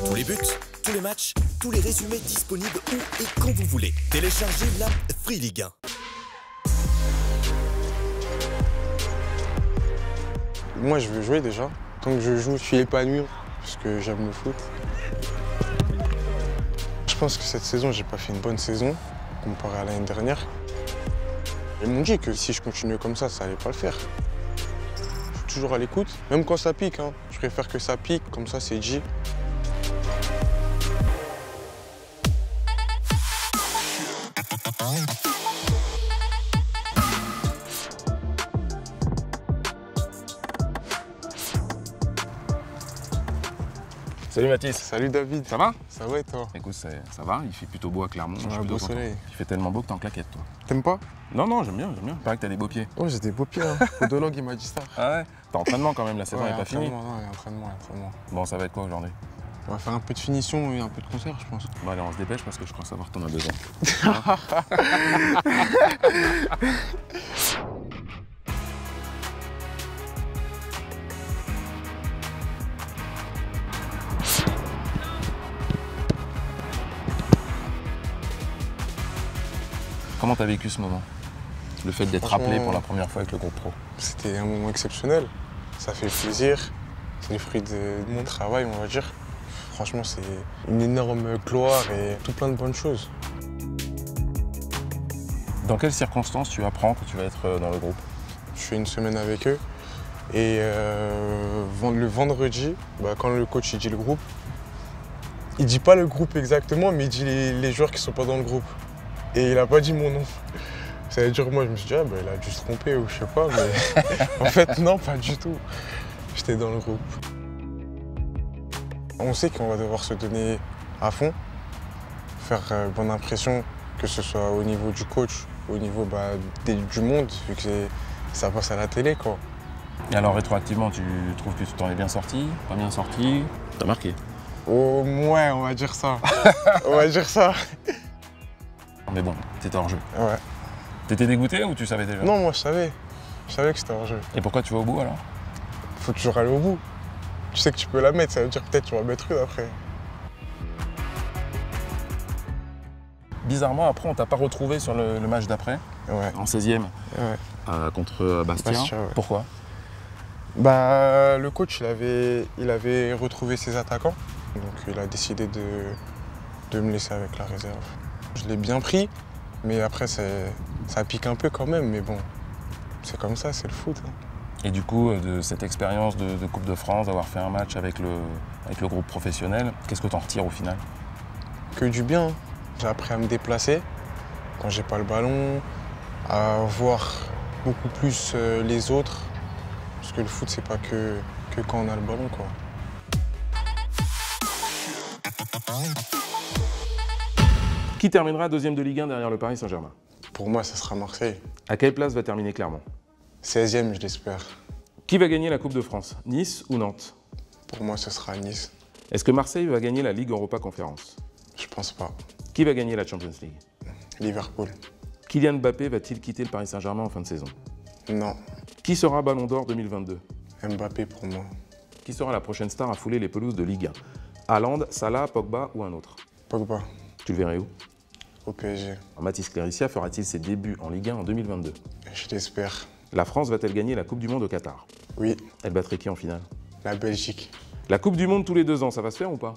Tous les buts, tous les matchs, tous les résumés disponibles où et quand vous voulez. Téléchargez l'app Free Ligue 1. Moi, je veux jouer déjà. Tant que je joue, je suis épanoui parce que j'aime le foot. Je pense que cette saison, j'ai pas fait une bonne saison comparé à l'année dernière. Ils m'ont dit que si je continuais comme ça allait pas le faire. Je suis toujours à l'écoute, même quand ça pique. Je préfère que ça pique, comme ça c'est dit. Salut Mathis. Salut David. Ça va? Ça va et toi? Écoute, ça va, il fait plutôt beau à Clermont. On a un beau soleil. Il fait tellement beau que t'es en claquette, toi. T'aimes pas? Non, j'aime bien. Il paraît que t'as des beaux pieds. Oh, j'ai des beaux pieds. Podologue, il m'a dit ça. Ah ouais? T'as entraînement quand même, la saison n'est pas finie. Non, il y a entraînement. Bon, ça va être quoi aujourd'hui? On va faire un peu de finition et un peu de concert, je pense. Bon, allez, on se dépêche parce que je crois savoir que t'en as besoin. Comment t'as vécu ce moment? Le fait d'être appelé pour la première fois avec le groupe pro? C'était un moment exceptionnel. Ça fait plaisir. C'est le fruit de mon travail, on va dire. Franchement, c'est une énorme gloire et tout plein de bonnes choses. Dans quelles circonstances tu apprends que tu vas être dans le groupe? Je fais une semaine avec eux et le vendredi, quand le coach il dit le groupe, il dit pas le groupe exactement, mais il dit les joueurs qui sont pas dans le groupe. Et il a pas dit mon nom. Ça veut dire moi je me suis dit il a dû se tromper ou je sais pas, mais en fait non, pas du tout. J'étais dans le groupe. On sait qu'on va devoir se donner à fond, faire bonne impression, que ce soit au niveau du coach, au niveau du monde, vu que ça passe à la télé, quoi. Et alors rétroactivement, tu trouves que tu t'en es bien sorti, pas bien sorti? T'as marqué? Au moins, on va dire ça. On va dire ça. Mais bon, t'étais hors jeu. Ouais. T'étais dégoûté ou tu savais déjà? Non, moi je savais. Je savais que c'était hors jeu. Et pourquoi tu vas au bout alors? Faut toujours aller au bout. Tu sais que tu peux la mettre, ça veut dire peut-être tu vas mettre une après. Bizarrement, après, on t'a pas retrouvé sur le match d'après, en 16e, contre Bastia. Ouais. Pourquoi? Le coach, il avait retrouvé ses attaquants, donc il a décidé de me laisser avec la réserve. Je l'ai bien pris, mais après, ça pique un peu quand même, mais bon, c'est comme ça, c'est le foot. Et du coup, de cette expérience de Coupe de France, d'avoir fait un match avec le groupe professionnel, qu'est-ce que tu en retires au final? Que du bien. J'ai appris à me déplacer quand j'ai pas le ballon, à voir beaucoup plus les autres, parce que le foot, c'est pas que quand on a le ballon, quoi. Qui terminera deuxième de Ligue 1 derrière le Paris Saint-Germain? Pour moi, ce sera Marseille. À quelle place va terminer Clermont? 16e, je l'espère. Qui va gagner la Coupe de France? Nice ou Nantes? Pour moi, ce sera Nice. Est-ce que Marseille va gagner la Ligue Europa Conférence? Je pense pas. Qui va gagner la Champions League? Liverpool. Kylian Mbappé va-t-il quitter le Paris Saint-Germain en fin de saison? Non. Qui sera Ballon d'Or 2022? Mbappé pour moi. Qui sera la prochaine star à fouler les pelouses de Ligue 1? Haaland, Salah, Pogba ou un autre? Pogba. Tu le verrais où? Au PSG. Mathys Cléricia fera-t-il ses débuts en Ligue 1 en 2022? Je l'espère. La France va-t-elle gagner la Coupe du Monde au Qatar? Oui. Elle battrait qui en finale? La Belgique. La Coupe du Monde tous les 2 ans, ça va se faire ou pas?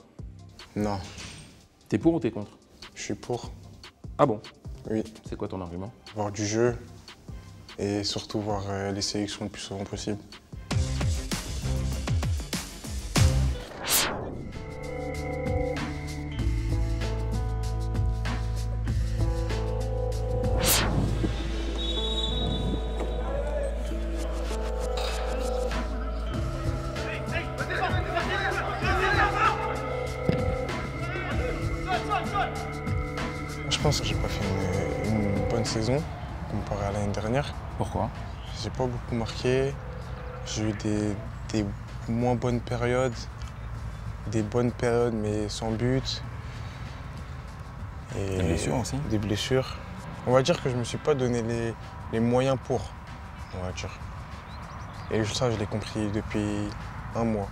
Non. T'es pour ou t'es contre? Je suis pour. Ah bon? Oui. C'est quoi ton argument? Voir du jeu et surtout voir les sélections le plus souvent possible. Je pense que j'ai pas fait une bonne saison comparé à l'année dernière. Pourquoi? J'ai pas beaucoup marqué. J'ai eu des moins bonnes périodes, des bonnes périodes mais sans but. Et des blessures aussi? Des blessures. On va dire que je me suis pas donné les moyens pour, on va dire. Et ça, je l'ai compris depuis 1 mois.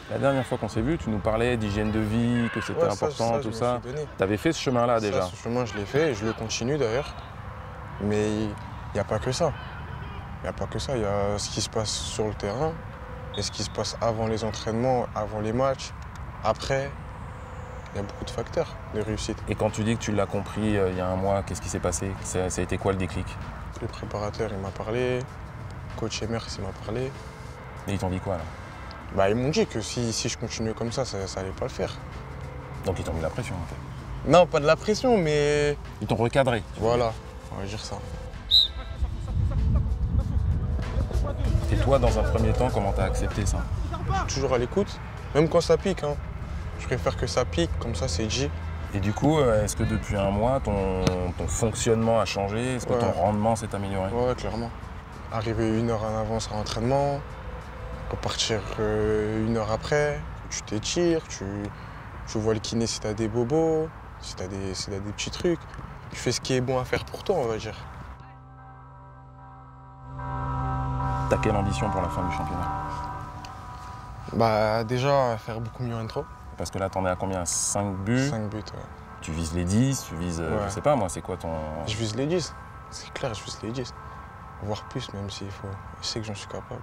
La dernière fois qu'on s'est vu, tu nous parlais d'hygiène de vie, que c'était important, tout ça. Tu avais fait ce chemin-là déjà? Ce chemin, je l'ai fait et je le continue d'ailleurs. Mais il n'y a pas que ça. Il n'y a pas que ça. Il y a ce qui se passe sur le terrain et ce qui se passe avant les entraînements, avant les matchs, après. Il y a beaucoup de facteurs de réussite. Et quand tu dis que tu l'as compris il y a 1 mois, qu'est-ce qui s'est passé? Ça a été quoi le déclic? Le préparateur, il m'a parlé. Coach Emers, il m'a parlé. Et ils t'ont dit quoi là? Bah, ils m'ont dit que si je continuais comme ça allait pas le faire. Donc ils t'ont mis la pression en fait? Non, pas de la pression, mais... Ils t'ont recadré? Voilà, on va dire ça. Et toi, dans un premier temps, comment t'as accepté ça? Toujours à l'écoute, même quand ça pique. Hein. Je préfère que ça pique, comme ça c'est dit. Et du coup, est-ce que depuis 1 mois, ton fonctionnement a changé? Est-ce que ton rendement s'est amélioré? Ouais, clairement. Arriver 1 heure en avance à l'entraînement, repartir 1 heure après, tu t'étires, tu vois le kiné si t'as des bobos, si t'as des petits trucs. Tu fais ce qui est bon à faire pour toi, on va dire. T'as quelle ambition pour la fin du championnat? Bah déjà, faire beaucoup mieux en intro. Parce que là, t'en es à combien? 5 buts? 5 buts, ouais. Tu vises les 10, tu vises, je sais pas moi, c'est quoi ton... Je vise les 10, c'est clair, je vise les 10. Voire plus même s'il faut. Je sais que j'en suis capable.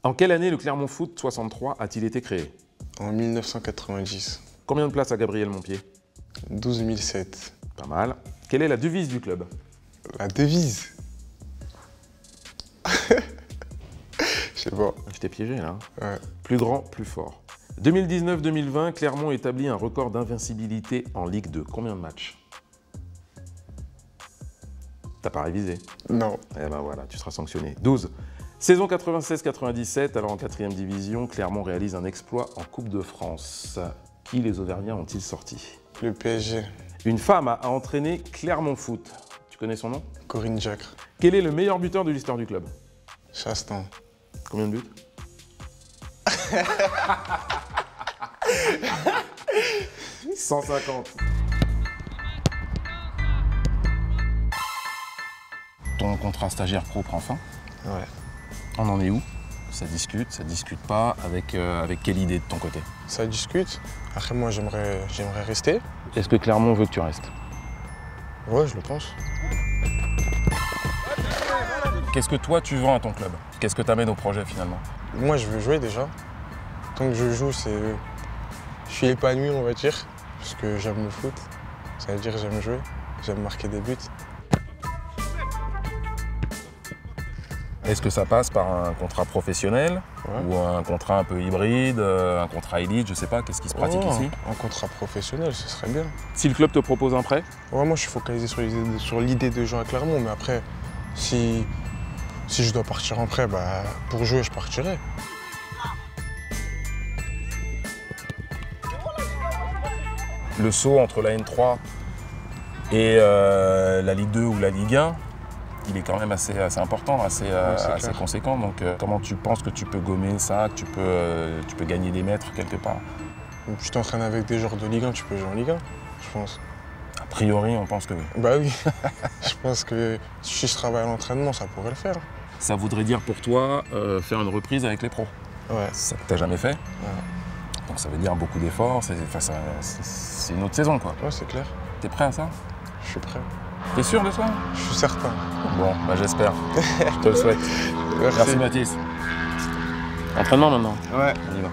En quelle année le Clermont Foot 63 a-t-il été créé? En 1990. Combien de places a Gabriel Montpied? 12 007. Pas mal. Quelle est la devise du club? La devise? Je sais pas. Je t'ai piégé là. Ouais. Plus grand, plus fort. 2019-2020, Clermont établit un record d'invincibilité en Ligue 2. Combien de matchs? T'as pas révisé? Non. Eh ben voilà, tu seras sanctionné. 12. Saison 96-97, alors en 4e division, Clermont réalise un exploit en Coupe de France. Qui les Auvergnats ont-ils sortis? Le PSG. Une femme a entraîné Clermont Foot. Tu connais son nom? Corinne Diacre. Quel est le meilleur buteur de l'histoire du club? Chastan. Combien de buts? 150. Ton contrat stagiaire pro prend fin. Ouais. On en est où? Ça discute pas. Avec quelle idée de ton côté? Ça discute. Après moi j'aimerais rester. Est-ce que Clermont veut que tu restes? Ouais, je le pense. Qu'est-ce que toi tu vends à ton club? Qu'est-ce que tu amènes au projet finalement? Moi je veux jouer déjà. Tant que je joue, je suis épanoui on va dire. Parce que j'aime le foot. Ça veut dire que j'aime jouer, j'aime marquer des buts. Est-ce que ça passe par un contrat professionnel ou un contrat un peu hybride, un contrat élite, je sais pas, qu'est-ce qui se pratique ici? Un contrat professionnel, ce serait bien. Si le club te propose un prêt? Ouais, moi je suis focalisé sur l'idée de jouer à Clermont, mais après, si je dois partir en prêt, bah, pour jouer, je partirai. Le saut entre la N3 et la Ligue 2 ou la Ligue 1, il est quand même assez important, assez conséquent. Donc comment tu penses que tu peux gommer ça, que tu peux gagner des mètres quelque part? Tu t'entraînes avec des joueurs de Ligue 1, tu peux jouer en Ligue 1, je pense. A priori, on pense que oui. Bah oui, je pense que si je travaille à l'entraînement, ça pourrait le faire. Ça voudrait dire pour toi faire une reprise avec les pros? Ouais. Ça que t'as jamais fait? Ouais. Donc ça veut dire beaucoup d'efforts, c'est une autre saison quoi. Ouais, c'est clair. T'es prêt à ça? Je suis prêt. T'es sûr de ça? Je suis certain. Bon, bah j'espère. Je te le souhaite. Merci Mathis. Entraînement maintenant? Ouais. On y va.